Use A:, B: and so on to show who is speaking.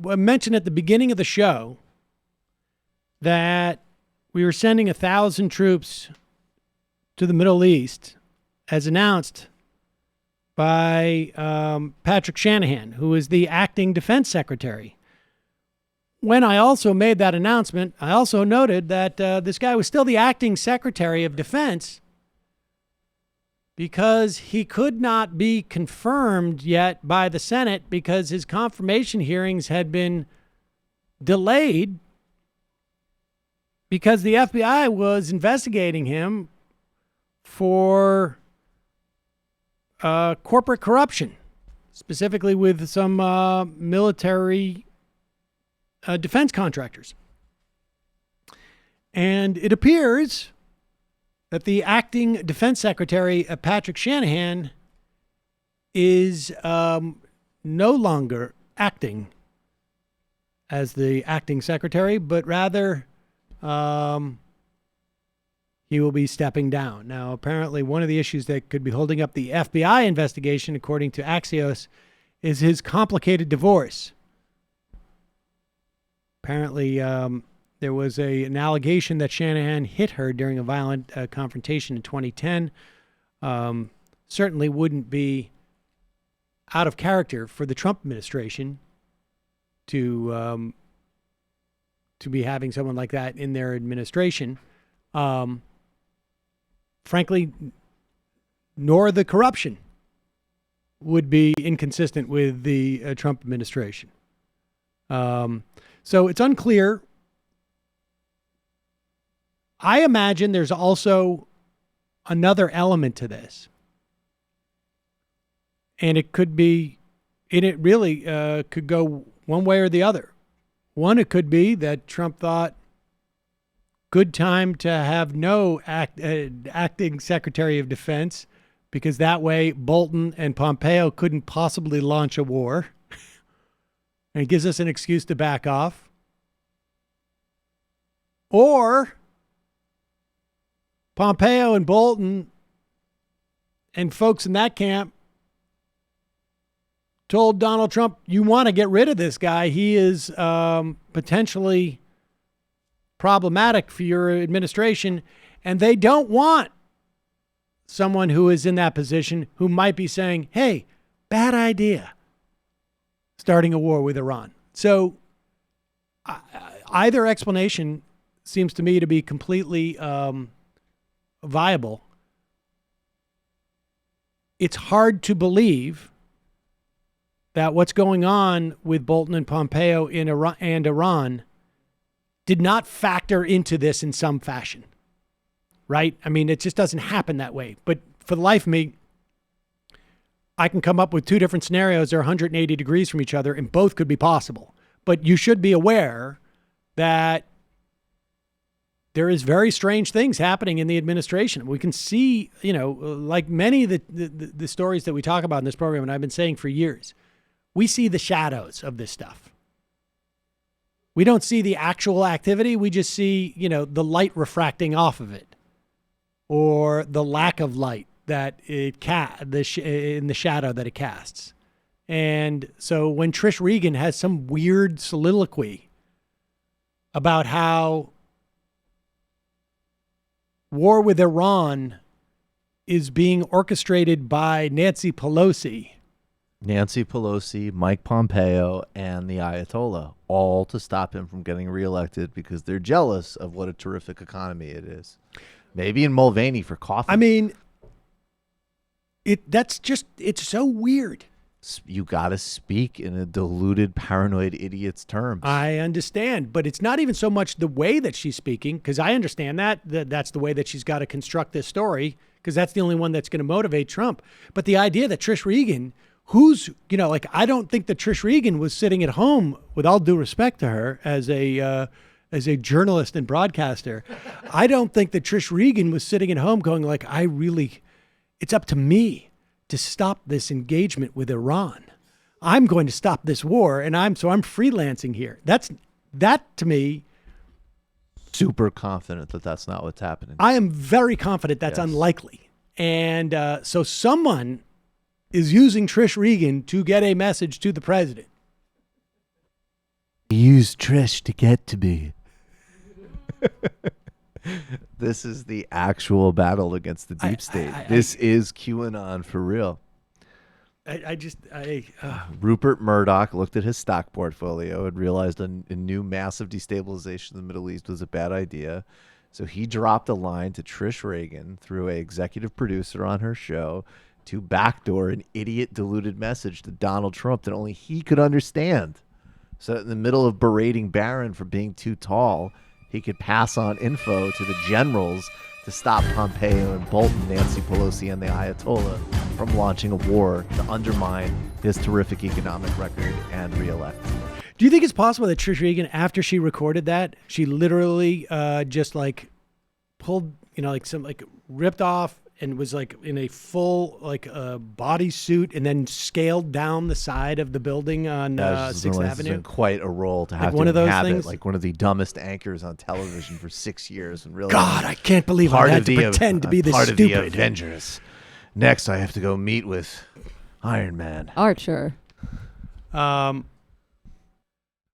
A: mentioned at the beginning of the show that we were sending 1,000 troops to the Middle East, as announced by Patrick Shanahan, who is the acting defense secretary. When I also made that announcement, I also noted that this guy was still the acting secretary of defense because he could not be confirmed yet by the Senate because his confirmation hearings had been delayed because the FBI was investigating him for corporate corruption, specifically with some military defense contractors. And it appears that the acting defense secretary, Patrick Shanahan, is no longer acting as the acting secretary, but rather he will be stepping down. Now, apparently, one of the issues that could be holding up the FBI investigation, according to Axios, is his complicated divorce. Apparently, there was an allegation that Shanahan hit her during a violent confrontation in 2010. Certainly wouldn't be out of character for the Trump administration to be having someone like that in their administration. Frankly, nor the corruption would be inconsistent with the Trump administration. So it's unclear. I imagine there's also another element to this. And it could be, and it really could go one way or the other. One, it could be that Trump thought, good time to have no acting Secretary of Defense, because that way Bolton and Pompeo couldn't possibly launch a war. And it gives us an excuse to back off. Or Pompeo and Bolton and folks in that camp told Donald Trump, you want to get rid of this guy. He is potentially problematic for your administration. And they don't want someone who is in that position who might be saying, hey, bad idea, starting a war with Iran. So either explanation seems to me to be completely viable. It's hard to believe that what's going on with Bolton and Pompeo in Iran did not factor into this in some fashion, right? I mean, it just doesn't happen that way. But for the life of me, I can come up with two different scenarios. They're 180 degrees from each other, and both could be possible. But you should be aware that there is very strange things happening in the administration. We can see, like many of the stories that we talk about in this program, and I've been saying for years, we see the shadows of this stuff. We don't see the actual activity. We just see, the light refracting off of it, or the lack of light that it in the shadow that it casts. And so when Trish Regan has some weird soliloquy about how war with Iran is being orchestrated by Nancy Pelosi, Mike Pompeo, and the Ayatollah, all to stop him from getting reelected because they're jealous of what a terrific economy it is. Maybe in Mulvaney for coffee.
B: I mean, it's so weird.
A: You got to speak in a deluded, paranoid idiot's terms.
B: I understand, but it's not even so much the way that she's speaking, because I understand that's the way that she's got to construct this story, because that's the only one that's going to motivate Trump. But the idea that Trish Regan, who's, I don't think that Trish Regan was sitting at home, with all due respect to her as a journalist and broadcaster, I don't think that Trish Regan was sitting at home going like, it's up to me to stop this engagement with Iran. I'm going to stop this war, and I'm freelancing here. That to me.
A: Super confident that that's not what's happening.
B: I am very confident that's unlikely. And so someone is using Trish Regan to get a message to the president.
C: Use Trish to get to me. This is the actual battle against the deep state. This is QAnon for real. Rupert Murdoch looked at his stock portfolio and realized a new massive destabilization of the Middle East was a bad idea. So he dropped a line to Trish Reagan through an executive producer on her show to backdoor an idiot diluted message to Donald Trump that only he could understand. So in the middle of berating Barron for being too tall, he could pass on info to the generals to stop Pompeo and Bolton, Nancy Pelosi, and the Ayatollah from launching a war to undermine his terrific economic record and reelect.
B: Do you think it's possible that Trish Regan, after she recorded that, she literally just like pulled, ripped off and was like in a full bodysuit and then scaled down the side of the building on 6th Avenue?
C: Been quite a role to have
B: one
C: to
B: of those
C: inhabit,
B: things?
C: like one of the dumbest anchors on television for 6 years, and really,
B: God, I can't believe I had to pretend to be this
C: part
B: stupid.
C: of the Avengers. Next, I have to go meet with Iron Man.
D: Archer.
B: I